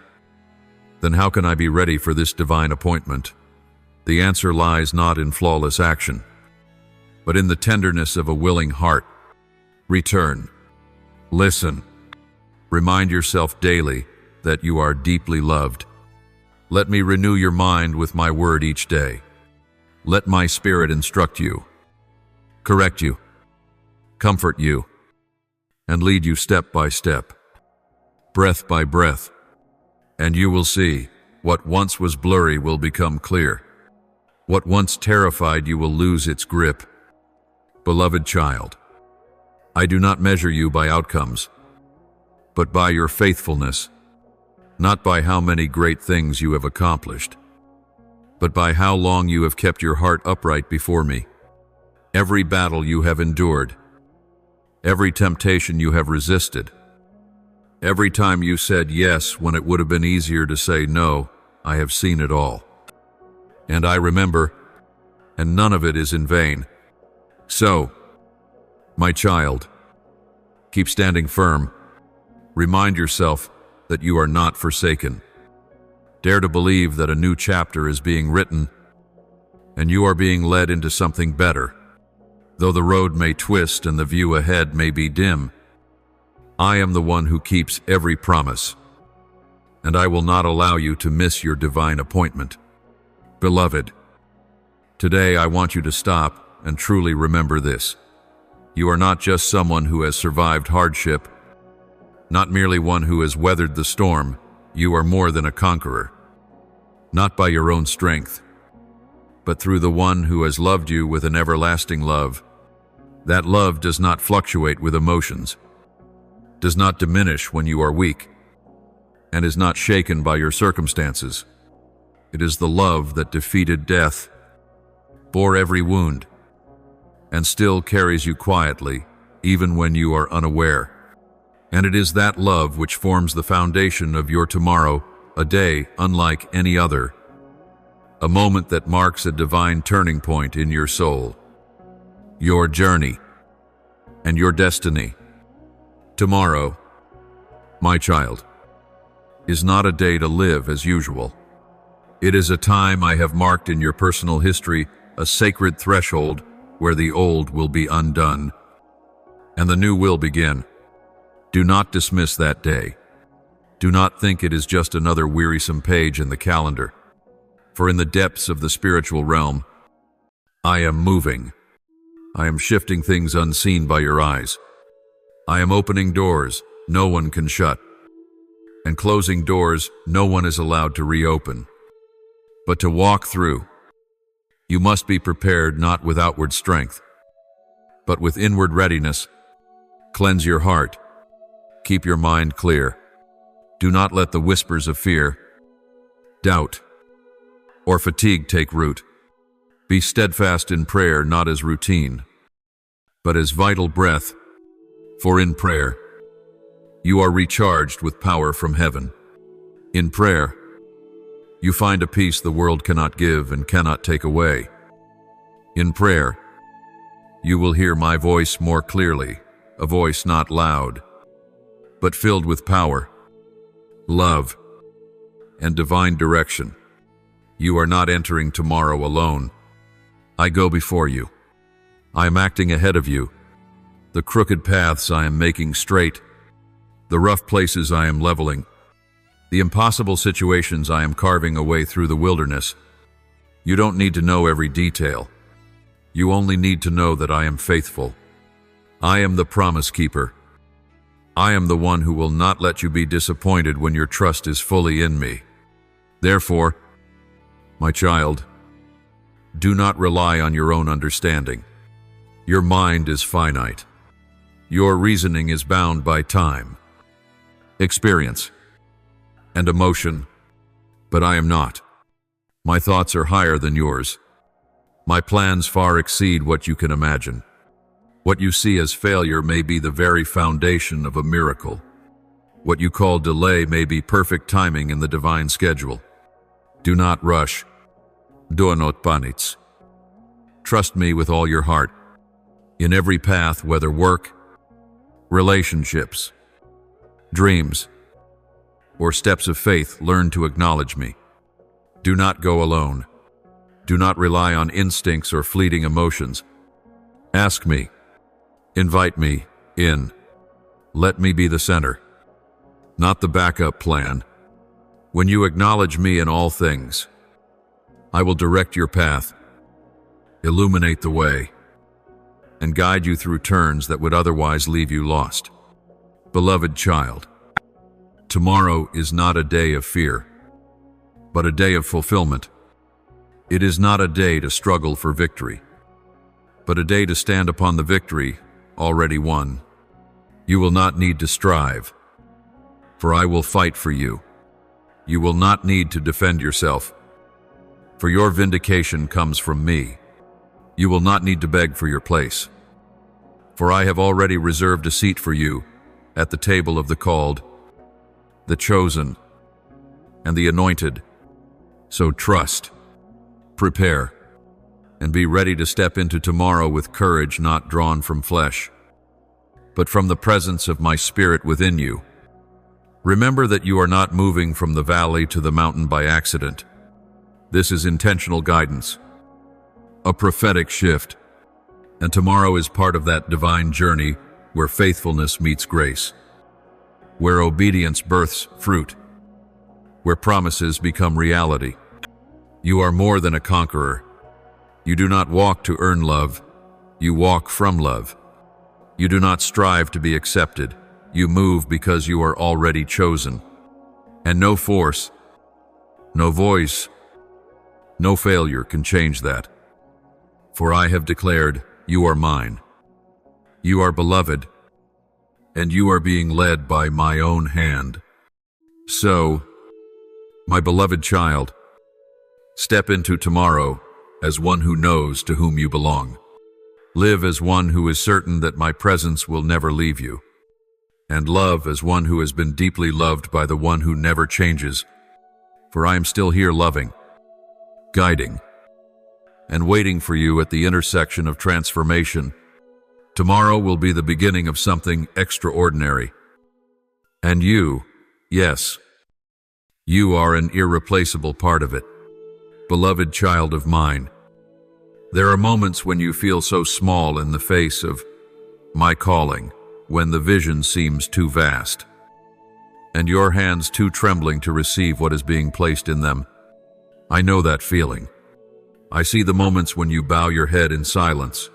then how can I be ready for this divine appointment? The answer lies not in flawless action, but in the tenderness of a willing heart. Return. Listen. Remind yourself daily that you are deeply loved. Let me renew your mind with my word each day. Let my spirit instruct you, correct you, comfort you, and lead you step by step, breath by breath, and you will see what once was blurry will become clear. What once terrified you will lose its grip. Beloved child, I do not measure you by outcomes, but by your faithfulness, not by how many great things you have accomplished, but by how long you have kept your heart upright before me. Every battle you have endured, every temptation you have resisted, every time you said yes when it would have been easier to say no, I have seen it all. And I remember, and none of it is in vain. So, my child, keep standing firm. Remind yourself that you are not forsaken. Dare to believe that a new chapter is being written, and you are being led into something better. Though the road may twist and the view ahead may be dim, I am the one who keeps every promise, and I will not allow you to miss your divine appointment. Beloved, today I want you to stop and truly remember this. You are not just someone who has survived hardship, not merely one who has weathered the storm. You are more than a conqueror, not by your own strength, but through the one who has loved you with an everlasting love. That love does not fluctuate with emotions, does not diminish when you are weak, and is not shaken by your circumstances. It is the love that defeated death, bore every wound, and still carries you quietly, even when you are unaware. And it is that love which forms the foundation of your tomorrow, a day unlike any other, a moment that marks a divine turning point in your soul, your journey, and your destiny. Tomorrow, my child, is not a day to live as usual. It is a time I have marked in your personal history, a sacred threshold where the old will be undone, and the new will begin. Do not dismiss that day. Do not think it is just another wearisome page in the calendar. For in the depths of the spiritual realm, I am moving. I am shifting things unseen by your eyes. I am opening doors no one can shut, and closing doors no one is allowed to reopen. But to walk through, you must be prepared not with outward strength, but with inward readiness. Cleanse your heart. Keep your mind clear. Do not let the whispers of fear, doubt, or fatigue take root. Be steadfast in prayer, not as routine, but as vital breath. For in prayer, you are recharged with power from heaven. In prayer, you find a peace the world cannot give and cannot take away. In prayer, you will hear my voice more clearly, a voice not loud, but filled with power, love, and divine direction. You are not entering tomorrow alone. I go before you. I am acting ahead of you. The crooked paths I am making straight. The rough places I am leveling. The impossible situations I am carving a way through the wilderness. You don't need to know every detail. You only need to know that I am faithful. I am the promise keeper. I am the one who will not let you be disappointed when your trust is fully in me. Therefore, my child, do not rely on your own understanding. Your mind is finite. Your reasoning is bound by time, experience, and emotion, but I am not. My thoughts are higher than yours. My plans far exceed what you can imagine. What you see as failure may be the very foundation of a miracle. What you call delay may be perfect timing in the divine schedule. Do not rush. Do not panic. Trust me with all your heart. In every path, whether work, relationships, dreams, or steps of faith, learn to acknowledge me. Do not go alone. Do not rely on instincts or fleeting emotions. Ask me. Invite me in. Let me be the center, not the backup plan. When you acknowledge me in all things, I will direct your path, illuminate the way, and guide you through turns that would otherwise leave you lost. Beloved child, tomorrow is not a day of fear, but a day of fulfillment. It is not a day to struggle for victory, but a day to stand upon the victory already won. You will not need to strive, for I will fight for you. You will not need to defend yourself, for your vindication comes from me. You will not need to beg for your place, for I have already reserved a seat for you at the table of the called, the chosen, and the anointed. So trust, prepare, and be ready to step into tomorrow with courage not drawn from flesh, but from the presence of my Spirit within you. Remember that you are not moving from the valley to the mountain by accident. This is intentional guidance, a prophetic shift, and tomorrow is part of that divine journey where faithfulness meets grace, where obedience births fruit, where promises become reality. You are more than a conqueror. You do not walk to earn love, you walk from love. You do not strive to be accepted, you move because you are already chosen. And no force, no voice, no failure can change that. For I have declared, you are mine. You are beloved, and you are being led by my own hand. So, my beloved child, step into tomorrow as one who knows to whom you belong. Live as one who is certain that my presence will never leave you. And love as one who has been deeply loved by the one who never changes. For I am still here loving, guiding, and waiting for you at the intersection of transformation. Tomorrow will be the beginning of something extraordinary. And you, yes, you are an irreplaceable part of it. Beloved child of mine, there are moments when you feel so small in the face of my calling, when the vision seems too vast, and your hands too trembling to receive what is being placed in them. I know that feeling. I see the moments when you bow your head in silence,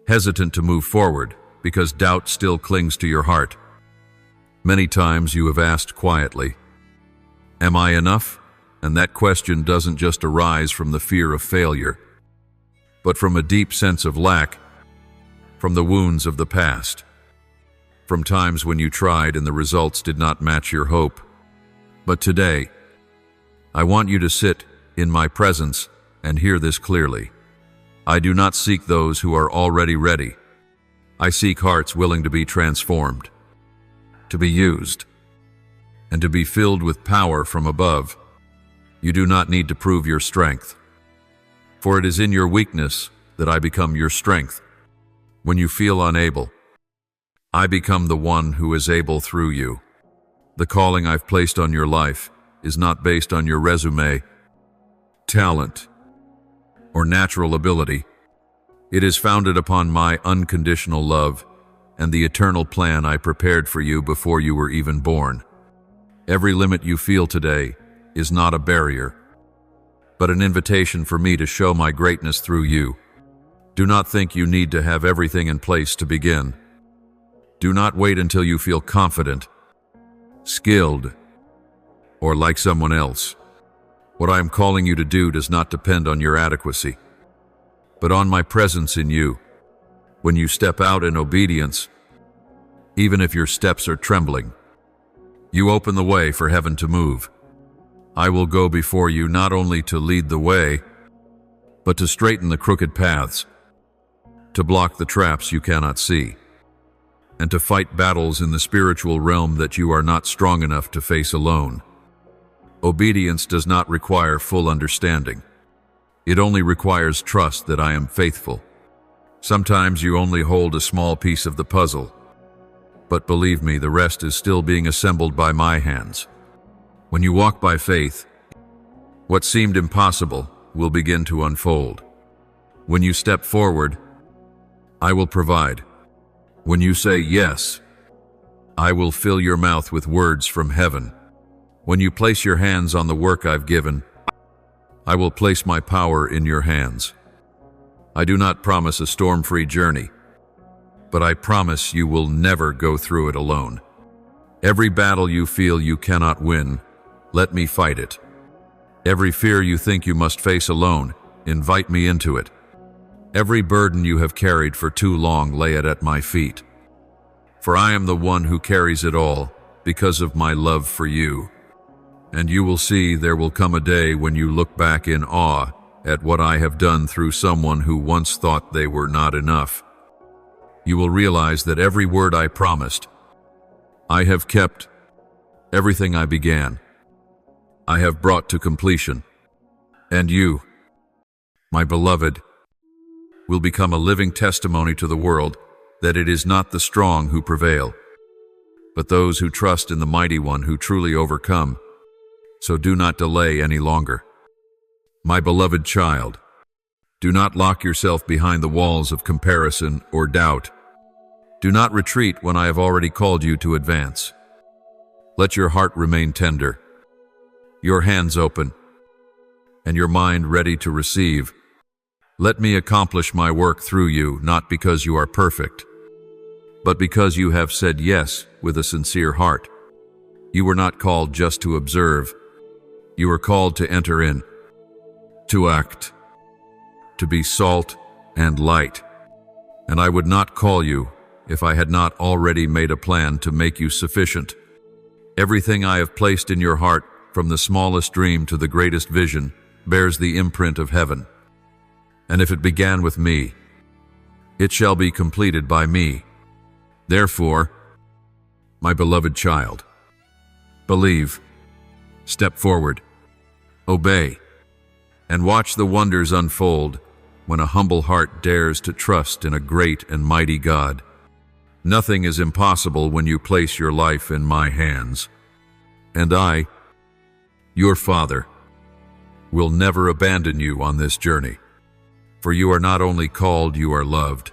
hesitant to move forward because doubt still clings to your heart. Many times you have asked quietly, am I enough? And that question doesn't just arise from the fear of failure, but from a deep sense of lack, from the wounds of the past, from times when you tried and the results did not match your hope. But today, I want you to sit in my presence and hear this clearly. I do not seek those who are already ready. I seek hearts willing to be transformed, to be used, and to be filled with power from above. You do not need to prove your strength, for it is in your weakness that I become your strength. When you feel unable, I become the one who is able through you. The calling I've placed on your life is not based on your resume, talent, or natural ability. It is founded upon my unconditional love and the eternal plan I prepared for you before you were even born. Every limit you feel today is not a barrier, but an invitation for me to show my greatness through you. Do not think you need to have everything in place to begin. Do not wait until you feel confident, skilled, or like someone else. What I am calling you to do does not depend on your adequacy, but on my presence in you. When you step out in obedience, even if your steps are trembling, you open the way for heaven to move. I will go before you not only to lead the way, but to straighten the crooked paths, to block the traps you cannot see, and to fight battles in the spiritual realm that you are not strong enough to face alone. Obedience does not require full understanding. It only requires trust that I am faithful. Sometimes you only hold a small piece of the puzzle, but believe me, the rest is still being assembled by my hands. When you walk by faith, what seemed impossible will begin to unfold. When you step forward, I will provide. When you say yes, I will fill your mouth with words from heaven. When you place your hands on the work I've given, I will place my power in your hands. I do not promise a storm-free journey, but I promise you will never go through it alone. Every battle you feel you cannot win, let me fight it. Every fear you think you must face alone, invite me into it. Every burden you have carried for too long, lay it at my feet. For I am the one who carries it all because of my love for you. And you will see there will come a day when you look back in awe at what I have done through someone who once thought they were not enough. You will realize that every word I promised, I have kept. Everything I began, I have brought to completion. And you, my beloved, will become a living testimony to the world that it is not the strong who prevail, but those who trust in the mighty one who truly overcome. So do not delay any longer. My beloved child, do not lock yourself behind the walls of comparison or doubt. Do not retreat when I have already called you to advance. Let your heart remain tender, your hands open, and your mind ready to receive. Let me accomplish my work through you, not because you are perfect, but because you have said yes with a sincere heart. You were not called just to observe. You were called to enter in, to act, to be salt and light. And I would not call you if I had not already made a plan to make you sufficient. Everything I have placed in your heart, from the smallest dream to the greatest vision, bears the imprint of heaven. And if it began with me, it shall be completed by me. Therefore, my beloved child, believe, step forward, obey, and watch the wonders unfold when a humble heart dares to trust in a great and mighty God. Nothing is impossible when you place your life in my hands. And I, your Father, will never abandon you on this journey. For you are not only called, you are loved,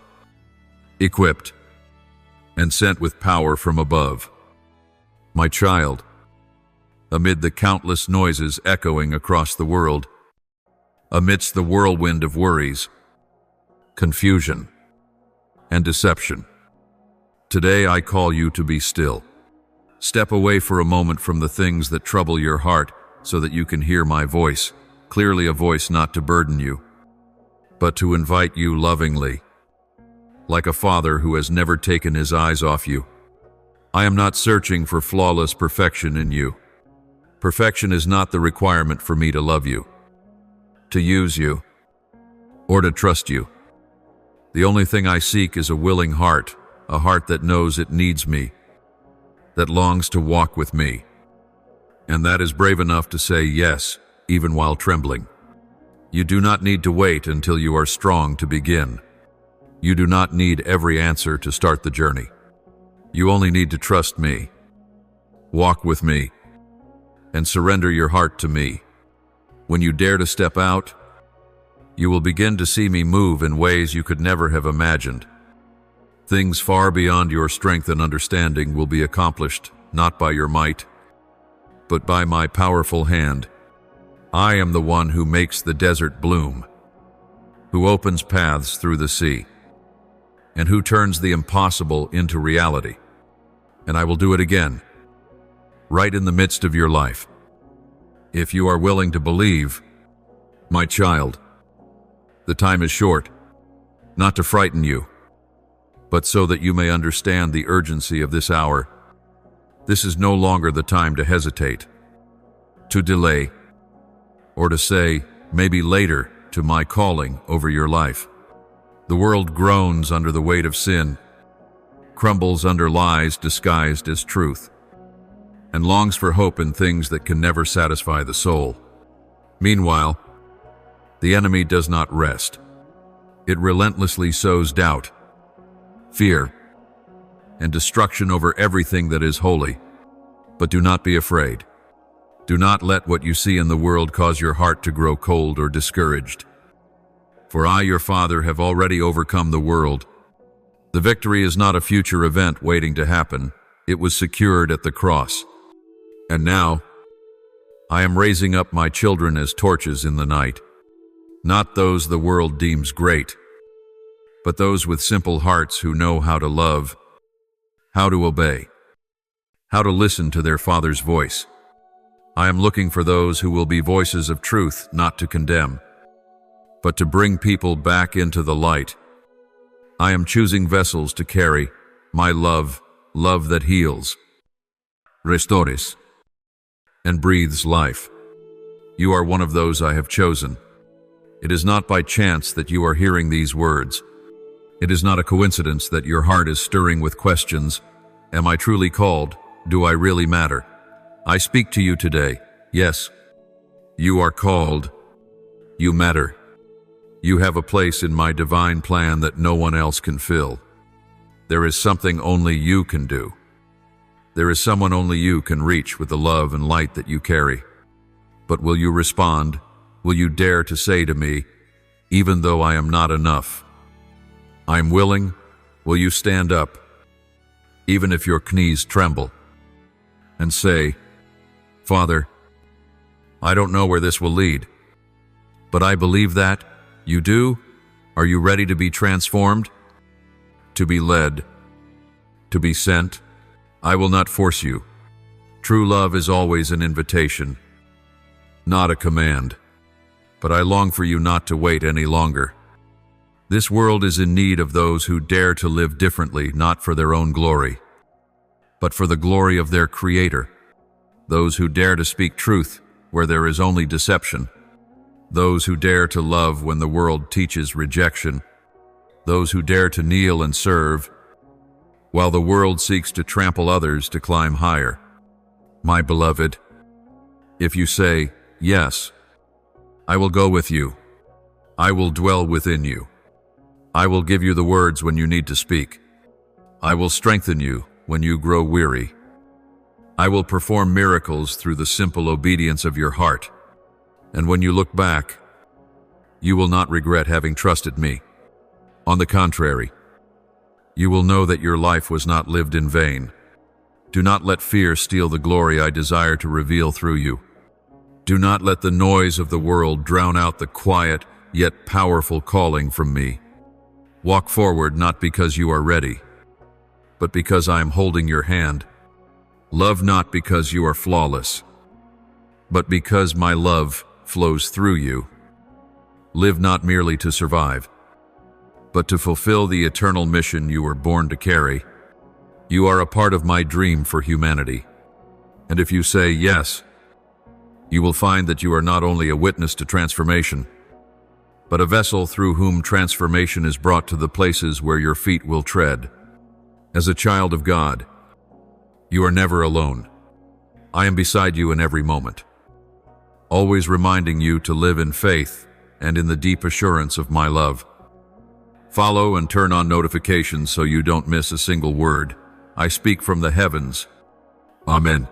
equipped, and sent with power from above. My child, amid the countless noises echoing across the world, amidst the whirlwind of worries, confusion, and deception, today I call you to be still. Step away for a moment from the things that trouble your heart so that you can hear my voice, clearly a voice not to burden you, but to invite you lovingly, like a father who has never taken his eyes off you. I am not searching for flawless perfection in you. Perfection is not the requirement for me to love you, to use you, or to trust you. The only thing I seek is a willing heart, a heart that knows it needs me, that longs to walk with me, And that is brave enough to say yes, even while trembling. You do not need to wait until you are strong to begin. You do not need every answer to start the journey. You only need to trust me, walk with me, and surrender your heart to me. When you dare to step out, you will begin to see me move in ways you could never have imagined. Things far beyond your strength and understanding will be accomplished, not by your might, but by my powerful hand. I am the one who makes the desert bloom, who opens paths through the sea, and who turns the impossible into reality. And I will do it again, right in the midst of your life. If you are willing to believe, my child, the time is short, not to frighten you, but so that you may understand the urgency of this hour. This is no longer the time to hesitate, to delay, or to say, maybe later, to my calling over your life. The world groans under the weight of sin, crumbles under lies disguised as truth, and longs for hope in things that can never satisfy the soul. Meanwhile, the enemy does not rest. It relentlessly sows doubt, fear, and destruction over everything that is holy. But do not be afraid. Do not let what you see in the world cause your heart to grow cold or discouraged. For I, your Father, have already overcome the world. The victory is not a future event waiting to happen. It was secured at the cross. And now, I am raising up my children as torches in the night. Not those the world deems great, but those with simple hearts who know how to love, how to obey, how to listen to their Father's voice. I am looking for those who will be voices of truth, not to condemn, but to bring people back into the light. I am choosing vessels to carry my love, love that heals, restores, and breathes life. You are one of those I have chosen. It is not by chance that you are hearing these words. It is not a coincidence that your heart is stirring with questions. Am I truly called? Do I really matter? I speak to you today. Yes, you are called. You matter. You have a place in my divine plan that no one else can fill. There is something only you can do. There is someone only you can reach with the love and light that you carry. But will you respond? Will you dare to say to me, even though I am not enough, I am willing? Will you stand up, even if your knees tremble, and say, Father, I don't know where this will lead, but I believe that you do? Are you ready to be transformed? To be led? To be sent? I will not force you. True love is always an invitation, not a command. But I long for you not to wait any longer. This world is in need of those who dare to live differently, not for their own glory, but for the glory of their Creator. Those who dare to speak truth where there is only deception. Those who dare to love when the world teaches rejection. Those who dare to kneel and serve while the world seeks to trample others to climb higher. My beloved, if you say, yes, I will go with you. I will dwell within you. I will give you the words when you need to speak. I will strengthen you when you grow weary. I will perform miracles through the simple obedience of your heart. And when you look back, you will not regret having trusted me. On the contrary, you will know that your life was not lived in vain. Do not let fear steal the glory I desire to reveal through you. Do not let the noise of the world drown out the quiet yet powerful calling from me. Walk forward not because you are ready, but because I am holding your hand. Love not because you are flawless, but because my love flows through you. Live not merely to survive, but to fulfill the eternal mission you were born to carry. You are a part of my dream for humanity. And if you say yes, you will find that you are not only a witness to transformation, but a vessel through whom transformation is brought to the places where your feet will tread. As a child of God, you are never alone. I am beside you in every moment, always reminding you to live in faith and in the deep assurance of my love. Follow and turn on notifications so you don't miss a single word. I speak from the heavens. Amen.